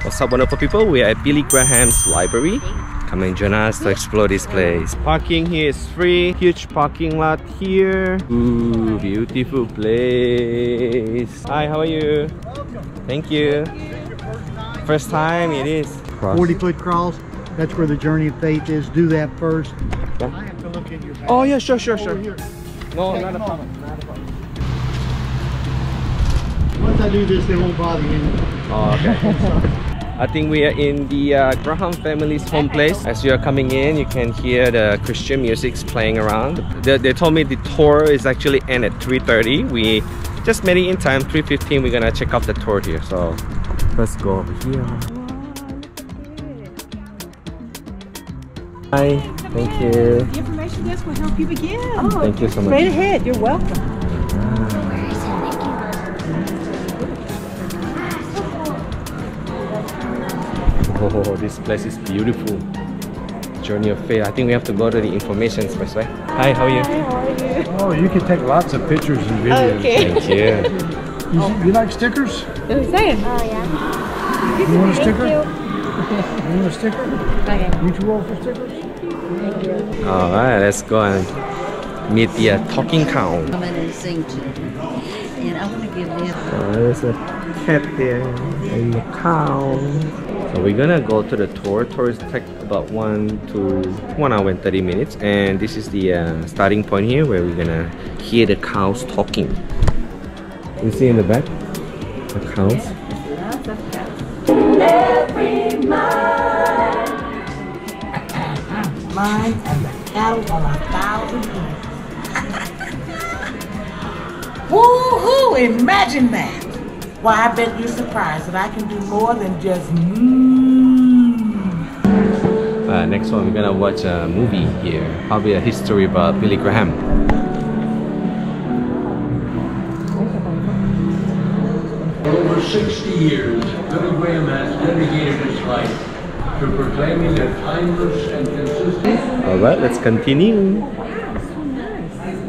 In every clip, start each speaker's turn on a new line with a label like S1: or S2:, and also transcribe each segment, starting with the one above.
S1: What's up, wonderful people? We are at Billy Graham's library. Come and join us to explore this place. Parking here is free. Huge parking lot here. Ooh, beautiful place. Hi, how are you? Thank you. First time it is.
S2: 40-foot cross. That's where the journey of faith is. Do that first. I have to look in your bag.
S1: Oh yeah, sure. No, not a problem.
S2: Once I do this, they won't bother you.
S1: Oh, okay. I think we are in the Graham family's home place. As you are coming in, you can hear the Christian music playing around. They told me the tour is actually end at 3:30. We just made it in time. 3:15. We're gonna check out the tour here. So let's go over here. Hi, thank you.
S3: The information desk will help you begin. Oh,
S1: thank you so much.
S3: Straight ahead. You're welcome.
S1: Oh, this place is beautiful. Journey of faith. I think we have to go to the information space, right? Hi, how are you?
S3: Hi, how are you?
S4: Oh, you can take lots of pictures and videos.
S3: Okay.
S1: Thank you.
S4: You like stickers?
S3: What are you saying? Oh, yeah.
S4: You want a sticker?
S3: You.
S4: You want a sticker?
S3: Okay.
S4: You two roll for stickers?
S3: Thank you.
S1: Alright, let's go and meet the talking cow.
S5: Come in and sing to them. And I want to give them...
S1: There's a cat there and a cow. So we're gonna go to the tour. Tours take about 1 hour and 30 minutes. And this is the starting point here where we're gonna hear the cows talking. You see in the back? The cows.
S5: Every mine and the cattle on 1,000 acres. Woo-hoo! Imagine that! Why, I bet you're surprised that I can do more than just
S1: Next one, we're gonna watch a movie here. Probably a history about Billy Graham.
S6: For over 60 years, Billy Graham has dedicated his life to proclaiming a timeless and consistent...
S1: Alright, let's continue.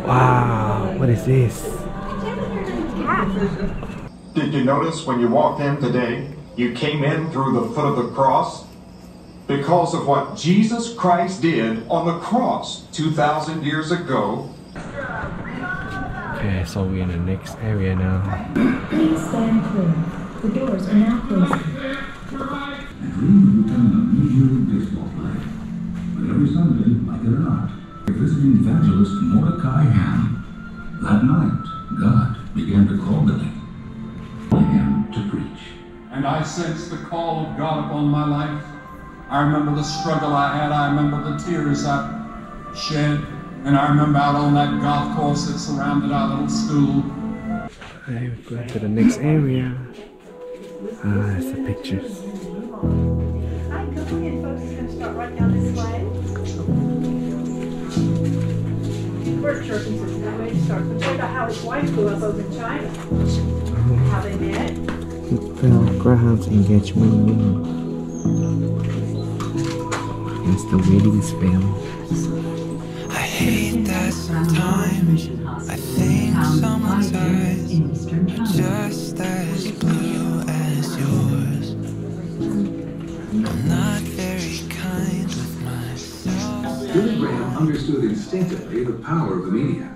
S1: Wow, what is this?
S7: Did you notice when you walked in today, you came in through the foot of the cross? Because of what Jesus Christ did on the cross 2,000 years ago.
S1: Okay, so we're in the next area now.
S8: Please stand clear. The doors are now closing.
S9: A dream became a Major League Baseball player. But every Sunday, like it or not, visiting evangelist Mordecai Ham. That night, God began to call Billy, calling him to preach.
S6: And I sensed the call of God upon my life. I remember the struggle I had. I remember the tears I shed. And I remember out on that golf course that surrounded our little school.
S1: Alright, we're going to the next area. Ah, it's the pictures.
S3: Hi, go ahead, folks. It's going to start right down this way. First church is the way to start. But tell about how his wife grew up over in China. How they met.
S1: Bill Graham's engagement ring. It's the wedding spell.
S10: I hate that sometimes I think someone's eyes are just as blue as yours. I'm not very kind with myself.
S9: Billy Graham understood instinctively the power of the media.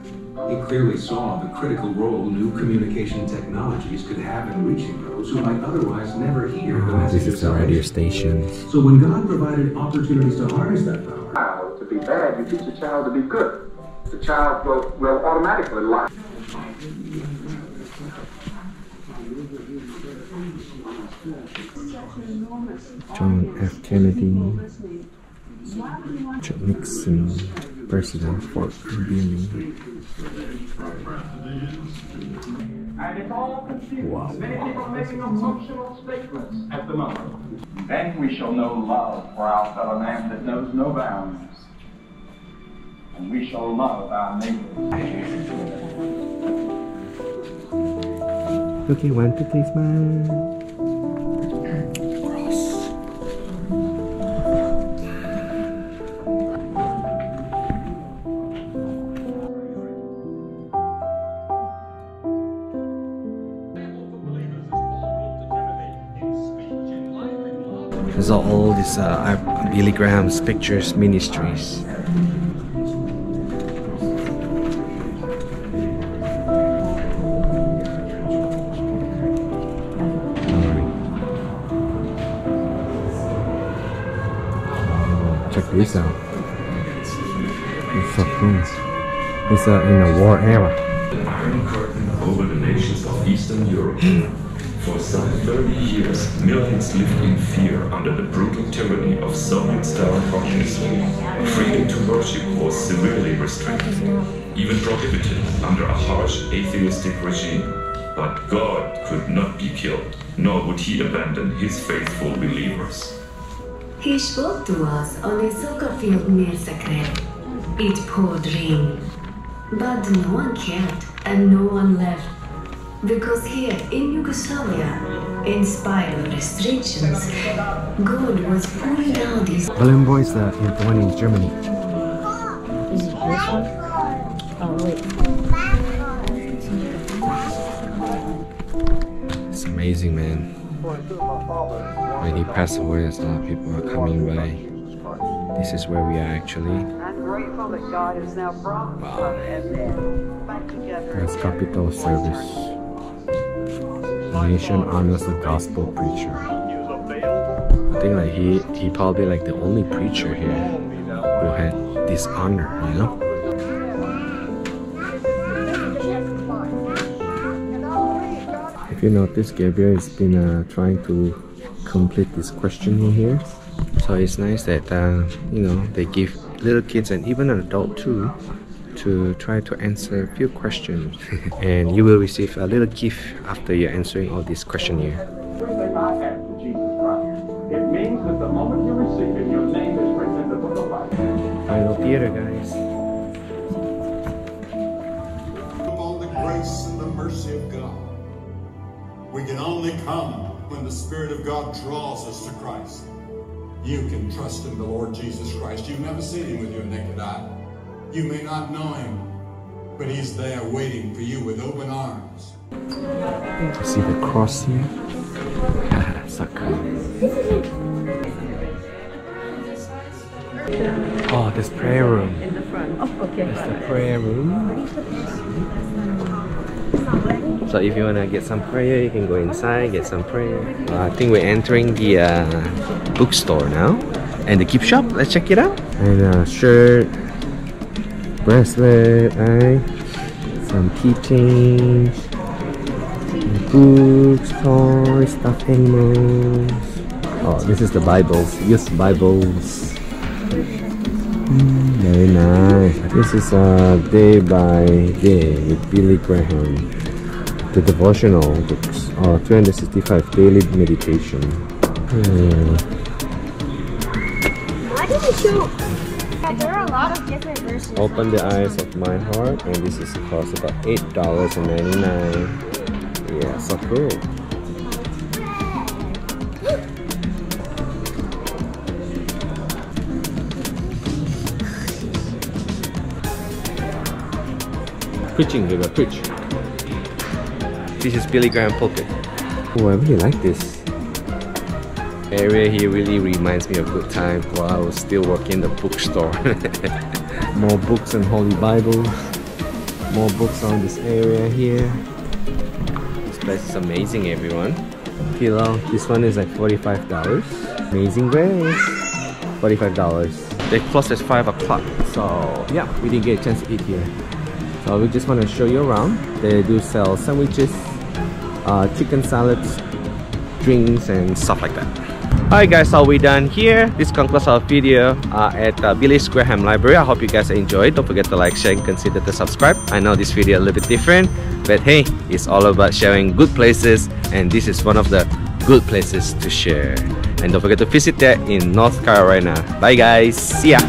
S9: He clearly saw the critical role new communication technologies could have in reaching those who might otherwise never hear the message.
S1: This is the radio station.
S9: So when God provided opportunities to harness that power,
S11: child to be bad, you teach a child to be good. The child will automatically lie.
S1: John F. Kennedy, Richard Nixon, President Fort Billy.
S11: And it's all confused. Wow. Many people are making emotional statements at the moment. Then we shall know love for our fellow man that knows no bounds. And we shall love our neighbor.
S1: Okay, 1, 2, 3, smile. There's all these Billy Graham's pictures, ministries. Check this out. It's so cool. It's in a war era.
S12: Iron Curtain over the nations of Eastern Europe. For some 30 years, millions lived in fear under the brutal tyranny of Soviet-style communism. Freedom to worship was severely restricted, even prohibited under a harsh atheistic regime. But God could not be killed, nor would He abandon His faithful believers.
S13: He spoke to us on a soccer field near Zagreb. It poured rain, but no one cared and no one left. Because here in Yugoslavia, in spite of restrictions, God was pouring out His...
S1: Balloon Boy is the one in Germany.
S3: Is it this one? Oh, wait.
S1: It's amazing, man. When he passed away, a lot of people are coming by. This is where we are actually.
S14: I'm grateful that God has now brought us back together.
S1: That's capital service. The nation honors the gospel preacher. I think like he probably like the only preacher here who had this honor, you know? If you notice, Gabriel has been trying to complete this questionnaire here. So it's nice that you know, they give little kids and even an adult too to try to answer a few questions. And you will receive a little gift after you're answering all these questionnaire.
S11: Everything I have to Jesus Christ. It means that the moment you receive it, your name is written in the book of life.
S1: Final theater, guys.
S15: Upon the grace and the mercy of God, we can only come when the Spirit of God draws us to Christ. You can trust in the Lord Jesus Christ. You've never seen Him with your naked eye. You may not know Him, but He's there waiting for you with open arms.
S1: See the cross here? So cool. Oh, this prayer room.
S3: In the front. Oh, okay.
S1: That's the prayer room. So if you want to get some prayer, you can go inside, get some prayer. I think we're entering the bookstore now. And the gift shop, let's check it out. And shirt, bracelet, some keychains, books, toys, stuffed animals. Oh, this is the Bibles, used Bibles. Very nice. This is Day by Day with Billy Graham. The devotional books. 365 daily meditation.
S16: Why did it show? There are a lot of different verses.
S1: Open the Eyes of My Heart, and this is cost about $8.99. Yeah, so cool. Preaching, we will preach. This is Billy Graham pulpit. Oh, I really like this area here. Really reminds me of good time while I was still working in the bookstore. More books and Holy Bible. More books on this area here. This place is amazing, everyone. Pillow. This one is like $45. Amazing Grace. $45. They close at 5 o'clock. So yeah, we didn't get a chance to eat here. So we just want to show you around. They do sell sandwiches, chicken salads, drinks, and stuff like that. Alright guys, so we're done here. This concludes our video at Billy Graham Library. I hope you guys enjoyed. Don't forget to like, share, and consider to subscribe. I know this video a little bit different, but hey, it's all about sharing good places, and this is one of the good places to share. And don't forget to visit that in North Carolina. Bye guys, see ya!